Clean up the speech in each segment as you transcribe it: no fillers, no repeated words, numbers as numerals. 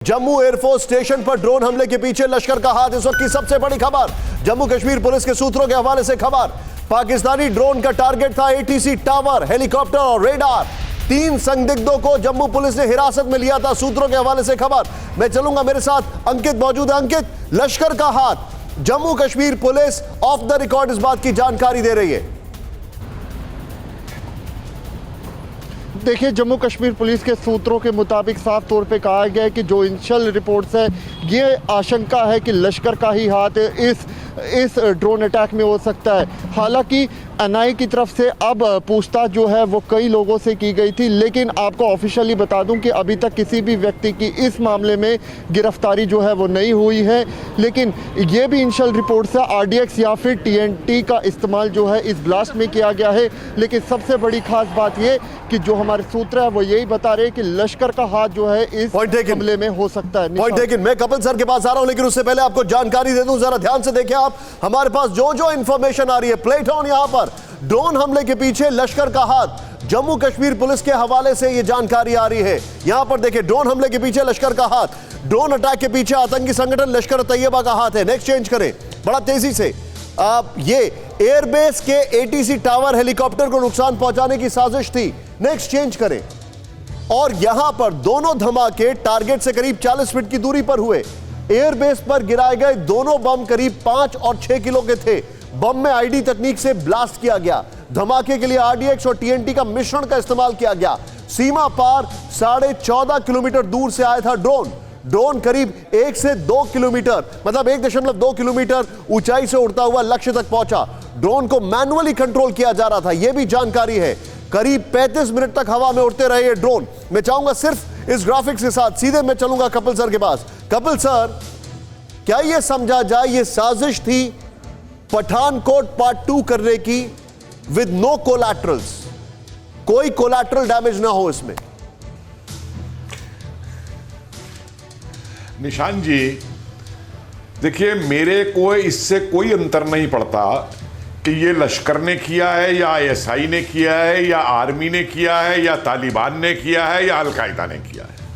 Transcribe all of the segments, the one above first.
Jammu air force station पर drone हमले के पीछे लश्कर का हाथ, इस वक्त की सबसे बड़ी खबर। जम्मू कश्मीर पुलिस के सूत्रों के हवाले से खबर, पाकिस्तानी ड्रोन का टारगेट था एटीसी टावर, हेलीकॉप्टर और रेडार। 3 संदिग्धों को जम्मू पुलिस ने हिरासत में लिया था, सूत्रों के हवाले से खबर। मैं चलूंगा, मेरे साथ अंकित मौजूद है। अंकित, लश्कर का हाथ, Jammu Kashmir police of the record इस बात की जानकारी दे रही है। देखिए, जम्मू कश्मीर पुलिस के सूत्रों के मुताबिक साफ तौर पे कहा गया है कि जो इनिशियल रिपोर्ट्स है, ये आशंका है कि लश्कर का ही हाथ इस ड्रोन अटैक में हो सकता है। हालांकि एनआईए की तरफ से अब पूछताछ जो है वो कई लोगों से की गई थी, लेकिन आपको ऑफिशियली बता दूं कि अभी तक किसी भी व्यक्ति की इस मामले में गिरफ्तारी जो है वो नहीं हुई है। लेकिन ये भी इनिशियल रिपोर्ट से आरडीएक्स या फिर टीएनटी का इस्तेमाल जो है इस ब्लास्ट में किया गया है। लेकिन सबसे बड़ी खास बात ये कि जो हमारे सूत्र है वो यही बता रहे हैं कि लश्कर का हाथ जो है इस हमले में हो सकता है। Point taken. मैं कपिल सर के पास आ रहा हूं, लेकिन उससे पहले आपको जानकारी दे दूं, जरा ध्यान से देखें आप। हमारे पास जो इंफॉर्मेशन आ रही है, प्ले डाउन यहां पर, ड्रोन हमले के पीछे लश्कर का हाथ, जम्मू कश्मीर पुलिस के हवाले से यह जानकारी आ रही है। यहां पर देखिए, ड्रोन हमले के पीछे लश्कर का हाथ, ड्रोन अटैक के पीछे आतंकी संगठन लश्कर तैयबा का हाथ है। नेक्स्ट चेंज करें बड़ा तेजी से। ये एयरबेस के एटीसी टावर, हेलीकॉप्टर को नुकसान पहुंचाने की साजिश थी। नेक्स्ट चेंज करें। और यहां पर दोनों धमाके टारगेट से करीब 40 फीट की दूरी पर हुए। एयरबेस पर गिराए गए दोनों बम करीब 5 और 6 किलो के थे। बम में आईडी तकनीक से ब्लास्ट किया गया। धमाके के लिए आरडीएक्स और टीएनटी का मिश्रण का इस्तेमाल किया गया। सीमा पार 14.5 किलोमीटर दूर से आया था ड्रोन करीब 1 से 2 किलोमीटर, मतलब 1.2 किलोमीटर ऊंचाई से उड़ता हुआ लक्ष्य तक पहुंचा। ड्रोन को मैनुअली कंट्रोल किया जा रहा था, यह भी जानकारी है। करीब 35 मिनट तक हवा में उड़ते रहे ये ड्रोन। मैं चाहूंगा सिर्फ इस ग्राफिक्स के साथ सीधे मैं चलूंगा कपिल सर के पास। कपिल सर, क्या यह समझा जाए ये साजिश थी पठानकोट पार्ट 2 करने की विद नो कोलैटरल्स, कोई कोलैटरल डैमेज ना हो इसमें? निशान जी, देखिए, मेरे को इससे कोई अंतर नहीं पड़ता कि ये लश्कर ने किया है या आईएसआई ने किया है या आर्मी ने किया है या तालिबान ने किया है या अलकायदा ने किया है।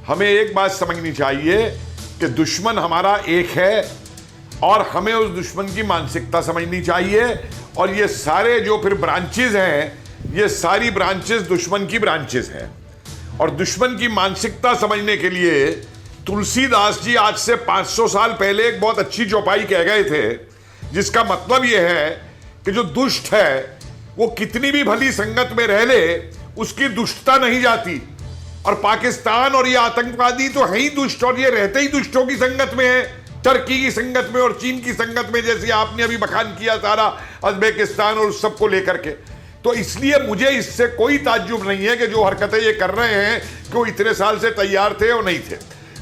हमें एक बात समझनी चाहिए कि दुश्मन हमारा एक है और हमें उस दुश्मन की मानसिकता समझनी चाहिए। और ये सारे जो फिर ब्रांचेज हैं, ये सारी ब्रांचेज दुश्मन की ब्रांचेज हैं। और दुश्मन की मानसिकता समझने के लिए तुलसीदास जी आज से 500 साल पहले एक बहुत अच्छी चौपाई कह गए थे, जिसका मतलब यह है कि जो दुष्ट है वो कितनी भी भली संगत में रह ले, उसकी दुष्टता नहीं जाती। और पाकिस्तान और ये आतंकवादी तो है ही दुष्ट, और ये रहते ही दुष्टों की संगत में है, टर्की की संगत में और चीन की संगत में, जैसे आपने अभी बखान किया सारा उज्बेकिस्तान और उस सबको लेकर के। तो इसलिए मुझे इससे कोई ताज्जुब नहीं है कि जो हरकतें ये कर रहे हैं कि वो इतने साल से तैयार थे और नहीं थे।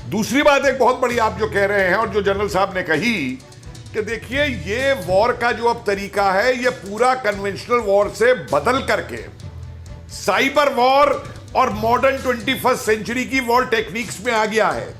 दूसरी बात एक बहुत बड़ी आप जो कह रहे हैं और जो जनरल साहब ने कही कि देखिए, ये वॉर का जो अब तरीका है, ये पूरा कन्वेंशनल वॉर से बदल करके साइबर वॉर और मॉडर्न 21st सेंचुरी की वॉर टेक्निक्स में आ गया है।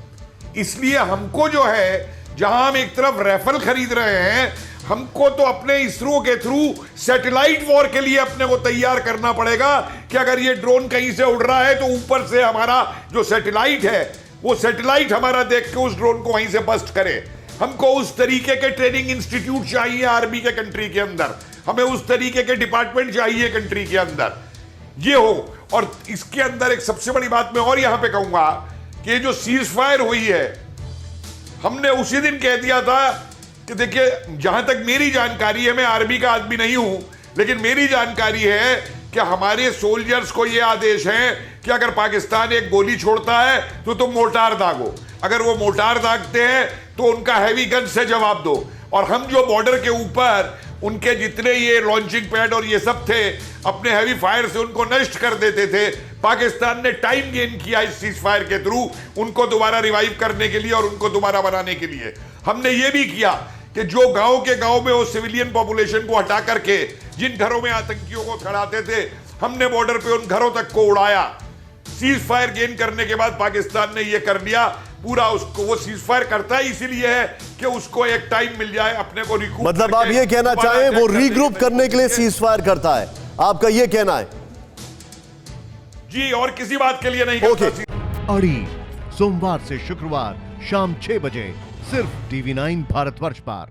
इसलिए हमको जो है, जहां हम एक तरफ राइफल खरीद रहे हैं, हमको तो अपने इसरो के थ्रू सैटेलाइट वॉर के लिए अपने को तैयार करना पड़ेगा कि अगर ये ड्रोन कहीं से उड़ रहा है तो ऊपर से हमारा जो सैटेलाइट है, वो सैटेलाइट हमारा देख के उस ड्रोन को वहीं से बस्ट करे। हमको उस तरीके के ट्रेनिंग इंस्टीट्यूट चाहिए आर्मी के कंट्री के अंदर, हमें उस तरीके के डिपार्टमेंट चाहिए कंट्री के अंदर, ये हो। और इसके अंदर एक सबसे बड़ी बात मैं और यहां पे कहूंगा कि जो सीज फायर हुई है, हमने उसी दिन कह दिया था कि देखिए, जहां तक मेरी जानकारी है, मैं आर्मी का आदमी नहीं हूं, लेकिन मेरी जानकारी है कि हमारे सोल्जर्स को यह आदेश है कि अगर पाकिस्तान एक गोली छोड़ता है तो तुम मोर्टार दागो, अगर वो मोर्टार दागते हैं तो उनका हैवी गन से जवाब दो। और हम जो बॉर्डर के ऊपर उनके जितने ये लॉन्चिंग पैड और ये सब थे, अपने हैवी फायर से उनको नष्ट कर देते थे। पाकिस्तान ने टाइम गेन किया इस सीज फायर के थ्रू, उनको दोबारा रिवाइव करने के लिए और उनको दोबारा बनाने के लिए। हमने ये भी किया कि जो गांव के गांव में वो सिविलियन पॉपुलेशन को हटा करके जिन घरों में आतंकियों को खड़ाते थे, हमने बॉर्डर पे उन घरों तक को उड़ाया। सीज फायर गेन करने के बाद पाकिस्तान ने ये कर लिया पूरा। उसको वो सीज फायर करता है इसीलिए है कि उसको एक टाइम मिल जाए अपने को रिकूप। मतलब आप ये कहना चाहें वो रीग्रुप करने के लिए सीज फायर करता है, आपका ये कहना है? जी, और किसी बात के लिए नहीं करता। अड़ी सोमवार से शुक्रवार शाम 6 बजे सिर्फ TV9 भारतवर्ष पर।